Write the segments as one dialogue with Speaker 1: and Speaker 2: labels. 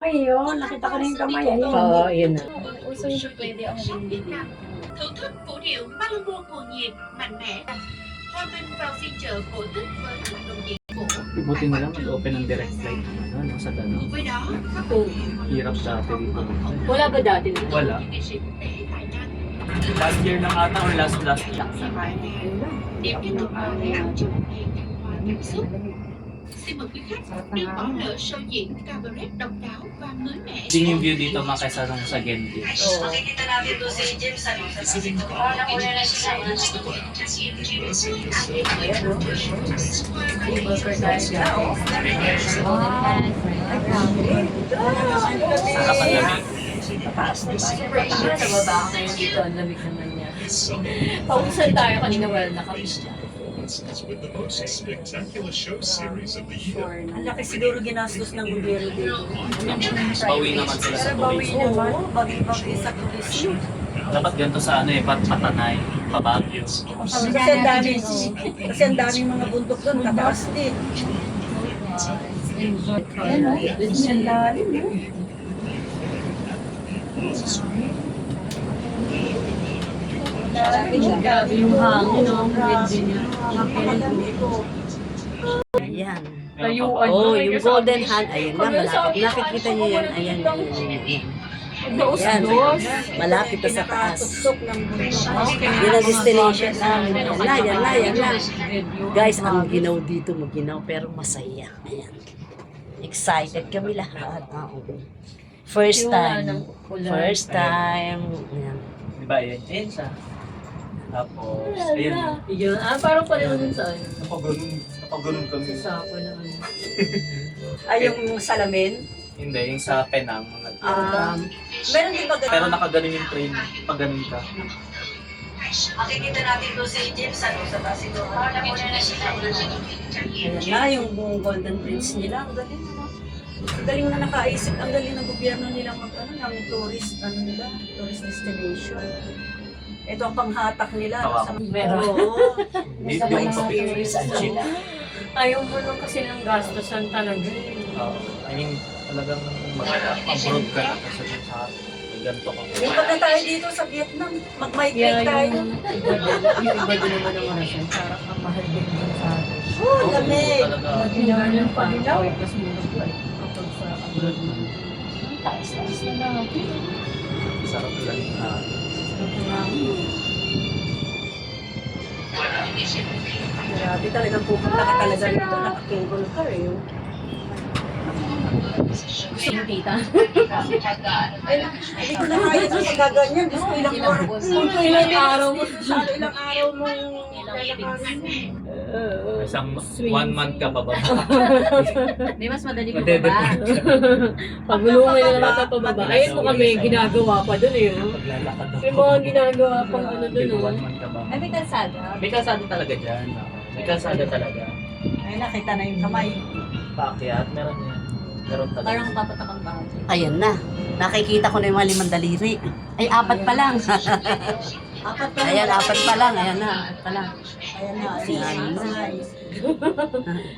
Speaker 1: Ay, yun. Nakita ko na yung kamay. Ayun.
Speaker 2: Oo, yun na.
Speaker 3: Uso hindi pwede ang windy din.
Speaker 4: Thưởng thức vũ điệu Mambo cuồng nhiệt, mạnh mẽ. Hòa mình vào phiên chợ cổ tích với hoạt động diễn cổ.
Speaker 5: Buti na lang mag-open ng direct flight no, sa Danang.
Speaker 4: Với đó, các
Speaker 3: Oh,
Speaker 5: Hirap dati dito.
Speaker 3: wala ba dati na?
Speaker 5: Wala.
Speaker 4: nghệ sĩ quốc tế tài năng.
Speaker 5: Last year lang ata or last year.
Speaker 4: Điểm kết thúc vào ngày ảo trong một ngày thăng hoa cảm xúc. Xin mời quý khách đừng bỏ lỡ show diễn cabaret độc đáo và mới mẻ.
Speaker 5: Hindi yung view dito makaysa nung sa Genji.
Speaker 3: Oo.
Speaker 6: Makikita natin doon si James sa una na siya.
Speaker 3: Burger tayo dyan.
Speaker 5: Sarap ang lamig.
Speaker 3: Sa baba ako ngayon dito, ang lamig naman niya. Pausan tayo kanina wala nakapis dyan.
Speaker 7: with the most spectacular show series of the year.
Speaker 1: Ang laki siguro ginastos ng gobyerno dito.
Speaker 5: Bawi naman sila sa
Speaker 1: Pero bawi
Speaker 5: tourism.
Speaker 1: naman. Bagi-bagi sa tourism.
Speaker 5: Dapat ganito sa ano eh, Patanay, Pabagyo.
Speaker 1: Kasi ang dami, kasi ang daming mga bundok doon, tataas din. Ayan, no? Ang dami, no?
Speaker 3: Grabe yung hangin, no? Ang windy niya.
Speaker 2: Ayan.
Speaker 3: Layuan.
Speaker 2: Oh,
Speaker 3: no?
Speaker 2: yung
Speaker 3: Kasi
Speaker 2: golden
Speaker 3: sabi-
Speaker 2: hand. Ayan na,
Speaker 3: Kami
Speaker 2: malapit.
Speaker 3: sabi,
Speaker 2: Nakikita niyo yan. Ayan, ayan, ayan, ayan.
Speaker 3: Daos-dos.
Speaker 2: Malapit na sa taas.
Speaker 1: Pinakatusok ng bundok.
Speaker 2: Yun ang destination namin. Yan na, yan na, yan na. Guys, ang ginaw dito, maginaw, pero masaya. Ayan. Excited kami lahat. Oo. First time. First time. Ayan.
Speaker 5: Diba, ayan, Jensa. Tapos, ayun.
Speaker 3: Yun. Parang pareho dun sa ano.
Speaker 5: Napaganon kami.
Speaker 3: Sa sako na ano.
Speaker 1: Ay, yung salamin.
Speaker 5: Hindi, yung sa Penang.
Speaker 1: Meron din ba
Speaker 5: Pero nakaganon yung train, pag ganun ka.
Speaker 6: Makikita natin doon si James sa taas ito. Una na siya.
Speaker 1: Ayan na, yung Golden Bridge nila. Ang galing, no? Ang galing na nakaisip. Ang galing ng gobyerno nila ng tourist, tourist destination. Ito ang panghatak nila.
Speaker 5: Tawa
Speaker 1: Sa
Speaker 5: ko.
Speaker 3: Meron.
Speaker 1: Oo.
Speaker 5: Hindi
Speaker 1: Sa
Speaker 5: yung
Speaker 1: mga
Speaker 5: papictures ang cheap.
Speaker 3: Ayaw mo lang kasi ng gastosan talaga.
Speaker 5: I mean, talagang mag-abroad ka na kasi sa may ganito ka.
Speaker 1: Lipat na tayo dito sa Vietnam. Mag-migrate tayo.
Speaker 3: Yung iba din naman ang orasan. Parang ang mahal din din sa atin.
Speaker 1: Oh, lamig.
Speaker 5: Talaga.
Speaker 3: Mag-inar ng panilaw. Mas mura pa eh. Kapag sa abroad mo. Ang taas-taas na natin.
Speaker 5: Sarap lang na.
Speaker 1: Grabe talagang pupunta ka talaga dito. Naka-cable car eh.
Speaker 3: Gusto mo tita?
Speaker 1: Hindi ko na kaya sa pagkaganyan. Gusto ko ilang
Speaker 3: Ilang araw mo.
Speaker 1: ilang araw mong lalakarin mo.
Speaker 5: Isang 1 month ka pa ba?
Speaker 3: Hindi, mas madali pa
Speaker 5: Madede
Speaker 3: ba? Pagulungin na naman ito pababa. Ayun mo kami, ginagawa pa dun eh. Oh.
Speaker 5: Paglalakad ako.
Speaker 3: May mga ginagawa pang ano dun
Speaker 5: Dito,
Speaker 3: oh.
Speaker 5: 1 month ka ba?
Speaker 3: Ay, may kalsada.
Speaker 5: May kalsada talaga dyan. May kalsada talaga.
Speaker 1: Ay, nakita na yung kamay.
Speaker 5: Paakyat, meron yan. Meron talaga.
Speaker 3: Parang papatak ang bahay.
Speaker 2: Ayan na. Nakikita ko na yung mga limang daliri. Ay, apat pa lang.
Speaker 1: Apat pa.
Speaker 2: Ayan, apat pa lang. Ayan na, apat pa lang.
Speaker 1: Ayan na.
Speaker 2: Ayan na.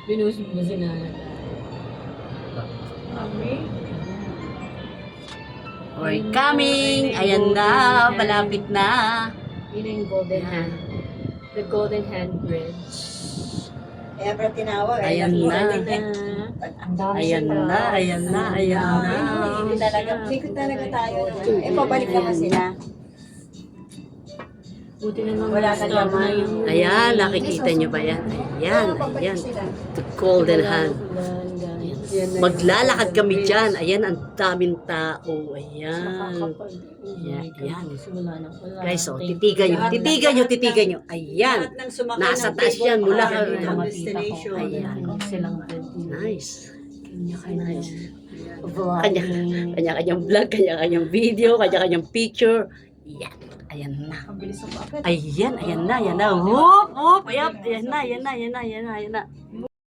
Speaker 3: Binusog mo si nanay.
Speaker 2: We're coming. Ayan na, malapit na.
Speaker 3: Yun yung golden hand. The golden hand bridge.
Speaker 1: Kaya para tinawag.
Speaker 2: Ayan na. Ayan na, ayan na, ayan na.
Speaker 1: Sikot talaga tayo. Eh, pabalik naman sila.
Speaker 3: Buti naman
Speaker 1: Wala ka naman.
Speaker 2: Ayan, nakikita nyo ba yan? Ayan, ayan. The golden hand. Maglalakad kami dyan. Ayan, ang daming tao. Ayan. Ayan, ayan. Guys, oh, titigan nyo, titigan nyo, titigan nyo. Ayan.
Speaker 1: Lahat ng sumakay
Speaker 2: Nasa
Speaker 1: ng
Speaker 2: taas yan, mula ka.
Speaker 1: dito ang
Speaker 3: Mga
Speaker 1: destination.
Speaker 2: Ayan.
Speaker 3: Silang
Speaker 2: Nice.
Speaker 3: kanya-kanya.
Speaker 2: Kanya-kanyang vlog, kanya-kanyang video, kanya-kanyang picture. Ayan. Ayan na. Ayan, ayan na, ayan na. Whoop, whoop. Ayan, ayan na, ayan na, ayan na, ayan na, ayan na.